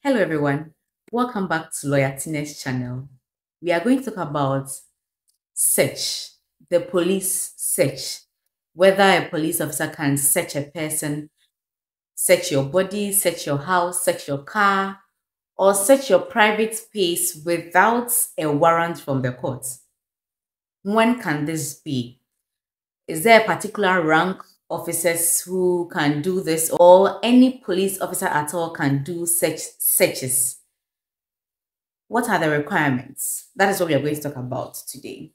Hello everyone, welcome back to Lawyer Tina's channel. We are going to talk about search, the police search, whether a police officer can search a person, search your body, search your house, search your car, or search your private space without a warrant from the court. When can this be? Is there a particular rank officers who can do this, or any police officer at all can do such searches? What are the requirements? That is what we are going to talk about today.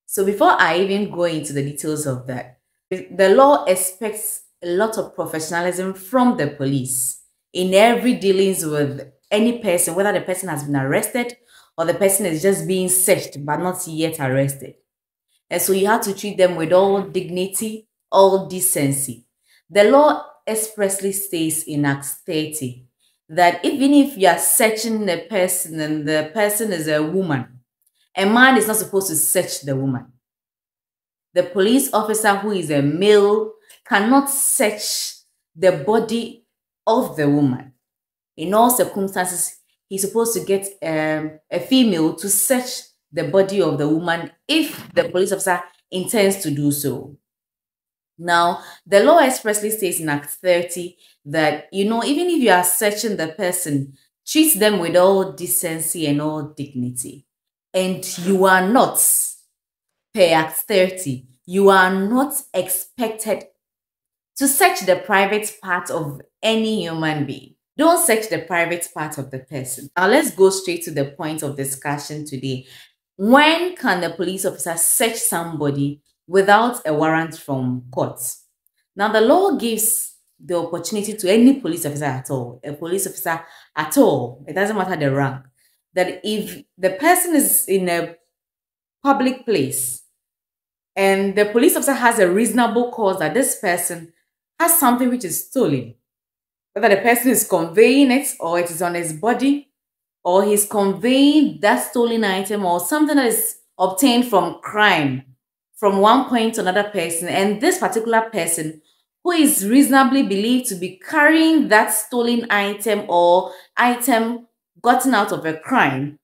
So before I even go into the details of that, the law expects a lot of professionalism from the police in every dealings with any person, whether the person has been arrested or the person is just being searched but not yet arrested. And so you have to treat them with all dignity, all decency. The law expressly states in Act 30 that even if you are searching a person and the person is a woman, a man is not supposed to search the woman. The police officer who is a male cannot search the body of the woman. In all circumstances, he's supposed to get a female to search the body of the woman if the police officer intends to do so. Now, the law expressly states in Act 30 that, even if you are searching the person, treat them with all decency and all dignity. And you are not, per Act 30, you are not expected to search the private part of any human being. Don't search the private part of the person. Now, let's go straight to the point of discussion today. When can the police officer search somebody without a warrant from courts? Now, the law gives the opportunity to any police officer at all, a police officer at all, it doesn't matter the rank, that if the person is in a public place and the police officer has a reasonable cause that this person has something which is stolen, whether the person is conveying it or it is on his body, or he's conveying that stolen item or something that is obtained from crime from one point to another person, and this particular person who is reasonably believed to be carrying that stolen item or item gotten out of a crime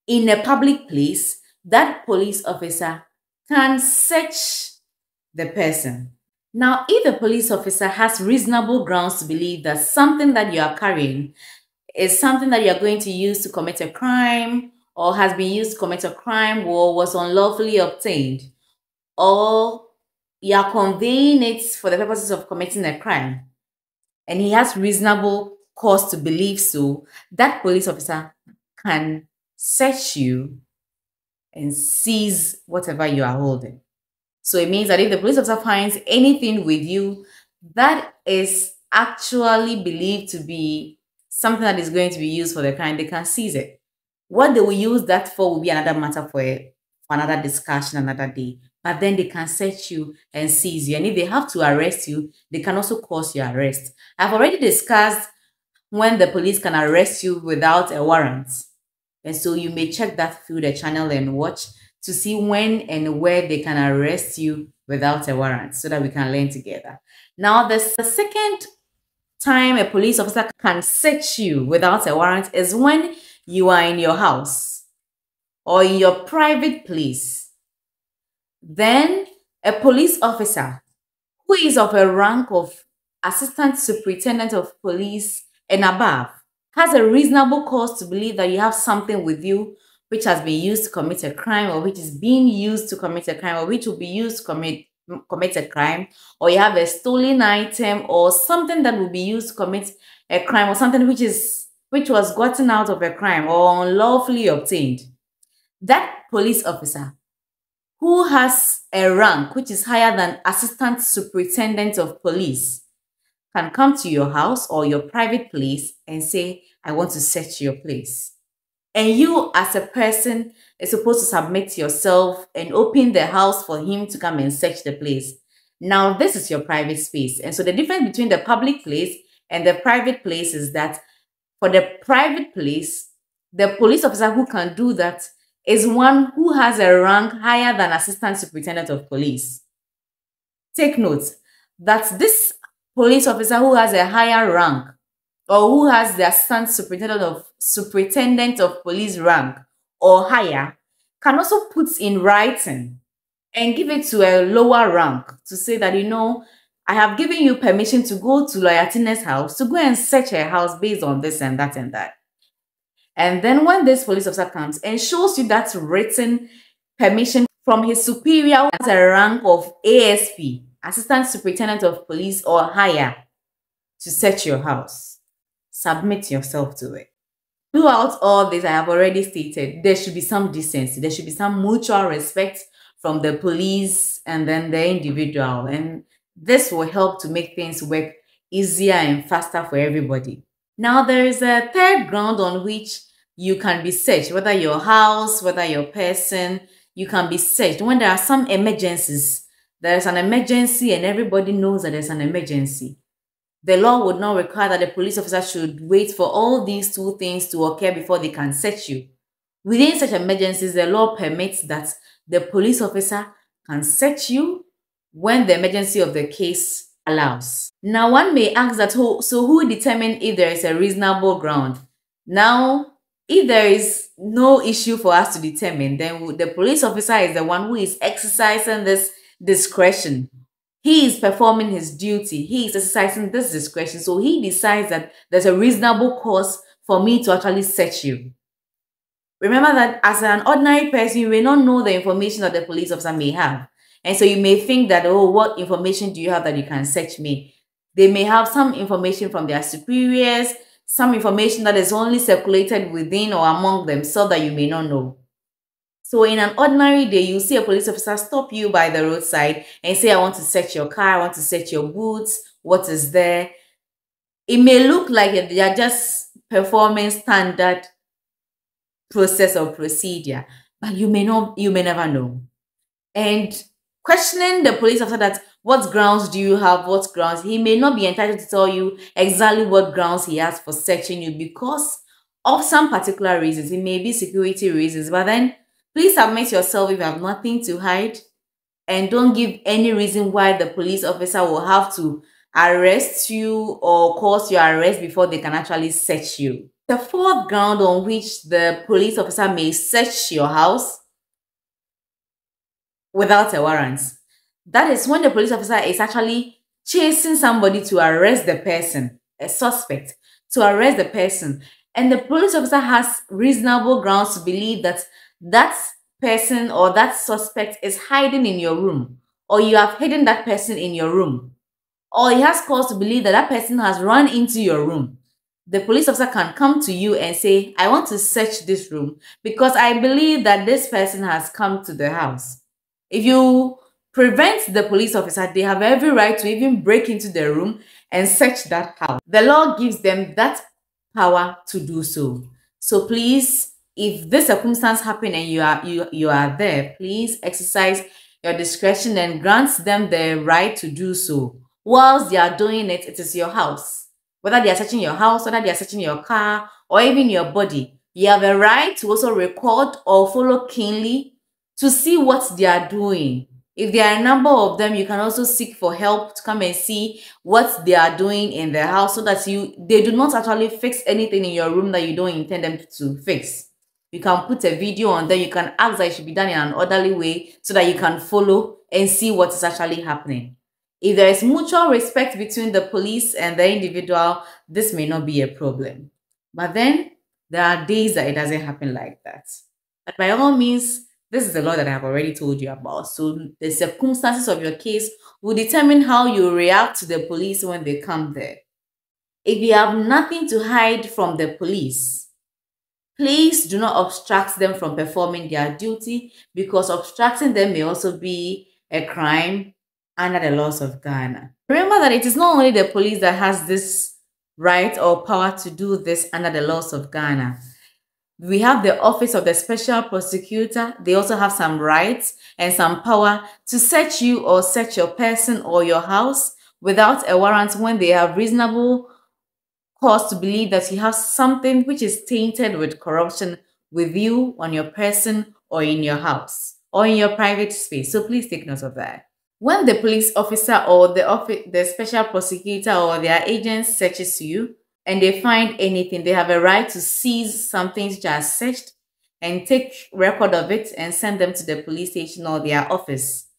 in a public place, that police officer can search the person. Now, if the police officer has reasonable grounds to believe that something that you are carrying is something that you are going to use to commit a crime, or has been used to commit a crime, or was unlawfully obtained, or you are conveying it for the purposes of committing a crime, and he has reasonable cause to believe so, that police officer can search you and seize whatever you are holding. So it means that if the police officer finds anything with you that is actually believed to be something that is going to be used for the crime, they can seize it. What they will use that for will be another matter for another discussion another day. But then they can search you and seize you. And if they have to arrest you, they can also cause your arrest. I've already discussed when the police can arrest you without a warrant. And so you may check that through the channel and watch to see when and where they can arrest you without a warrant, so that we can learn together. Now, the second time a police officer can search you without a warrant is when you are in your house or in your private place. Then a police officer who is of a rank of assistant superintendent of police and above has a reasonable cause to believe that you have something with you which has been used to commit a crime, or which is being used to commit a crime, or which will be used to commit a crime, or you have a stolen item or something that will be used to commit a crime, or something which was gotten out of a crime or unlawfully obtained. That police officer who has a rank which is higher than assistant superintendent of police can come to your house or your private place and say, I want to search your place. And you as a person are supposed to submit yourself and open the house for him to come and search the place. Now, this is your private space. And so the difference between the public place and the private place is that for the private place, the police officer who can do that is one who has a rank higher than assistant superintendent of police. Take note that this police officer who has a higher rank or who has the assistant superintendent of police rank or higher can also put in writing and give it to a lower rank to say that, I have given you permission to go to Lawyer Tine's house to go and search her house based on this and that and that. And then when this police officer comes and shows you that written permission from his superior as a rank of ASP, Assistant Superintendent of Police or higher, to search your house, submit yourself to it. Throughout all this, I have already stated, there should be some decency. There should be some mutual respect from the police and then the individual. And this will help to make things work easier and faster for everybody. Now, there is a third ground on which you can be searched, whether your house, whether your person, you can be searched. When there are some emergencies, there is an emergency and everybody knows that there's an emergency. The law would not require that the police officer should wait for all these two things to occur before they can search you. Within such emergencies, the law permits that the police officer can search you when the emergency of the case allows. Now, one may ask that, so who determines if there is a reasonable ground? Now, if there is no issue for us to determine, then the police officer is the one who is exercising this discretion. He is performing his duty. He is exercising this discretion. So he decides that there's a reasonable cause for me to actually search you. Remember that as an ordinary person, you may not know the information that the police officer may have. And so you may think that, oh, what information do you have that you can search me? They may have some information from their superiors, some information that is only circulated within or among themselves that you may not know. So in an ordinary day, you see a police officer stop you by the roadside and say, I want to search your car, I want to search your boots, what is there? It may look like they are just performing standard process or procedure, but you may never know. And questioning the police officer that, what grounds do you have, what grounds, he may not be entitled to tell you exactly what grounds he has for searching you because of some particular reasons. It may be security reasons, but then please submit yourself if you have nothing to hide and don't give any reason why the police officer will have to arrest you or cause your arrest before they can actually search you. The fourth ground on which the police officer may search your house without a warrant, that is when the police officer is actually chasing somebody to arrest the person, a suspect, to arrest the person. And the police officer has reasonable grounds to believe that that person or that suspect is hiding in your room, or you have hidden that person in your room, or he has cause to believe that that person has run into your room. The police officer can come to you and say, I want to search this room because I believe that this person has come to the house. If you prevent the police officer, they have every right to even break into the room and search that house. The law gives them that power to do so. So please, if this circumstance happens and you are there, please exercise your discretion and grant them the right to do so. Whilst they are doing it, it is your house. Whether they are searching your house, whether they are searching your car, or even your body, you have a right to also record or follow keenly to see what they are doing. If there are a number of them, you can also seek for help to come and see what they are doing in the house so that they do not actually fix anything in your room that you don't intend them to fix. You can put a video on there. You can ask that it should be done in an orderly way so that you can follow and see what is actually happening. If there is mutual respect between the police and the individual, this may not be a problem. But then there are days that it doesn't happen like that. But by all means, this is the law that I have already told you about. So the circumstances of your case will determine how you react to the police when they come there. If you have nothing to hide from the police, please do not obstruct them from performing their duty, because obstructing them may also be a crime under the laws of Ghana. Remember that it is not only the police that has this right or power to do this under the laws of Ghana. We have the Office of the Special Prosecutor. They also have some rights and some power to search you or search your person or your house without a warrant when they have reasonable cause to believe that you have something which is tainted with corruption with you, on your person, or in your house, or in your private space. So please take note of that. When the police officer or the special prosecutor or their agent searches you and they find anything, they have a right to seize something which are searched and take record of it and send them to the police station or their office.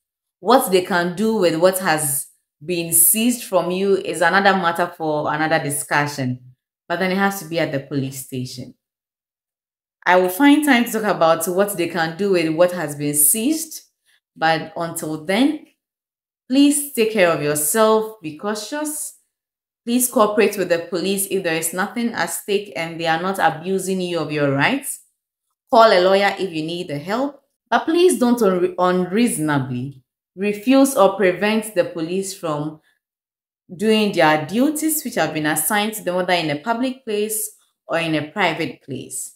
What they can do with what has been seized from you is another matter for another discussion, but then it has to be at the police station. I will find time to talk about what they can do with what has been seized, but until then, please take care of yourself, be cautious. Please cooperate with the police if there is nothing at stake and they are not abusing you of your rights. Call a lawyer if you need the help, but please don't unreasonably refuse or prevent the police from doing their duties which have been assigned to them, whether in a public place or in a private place.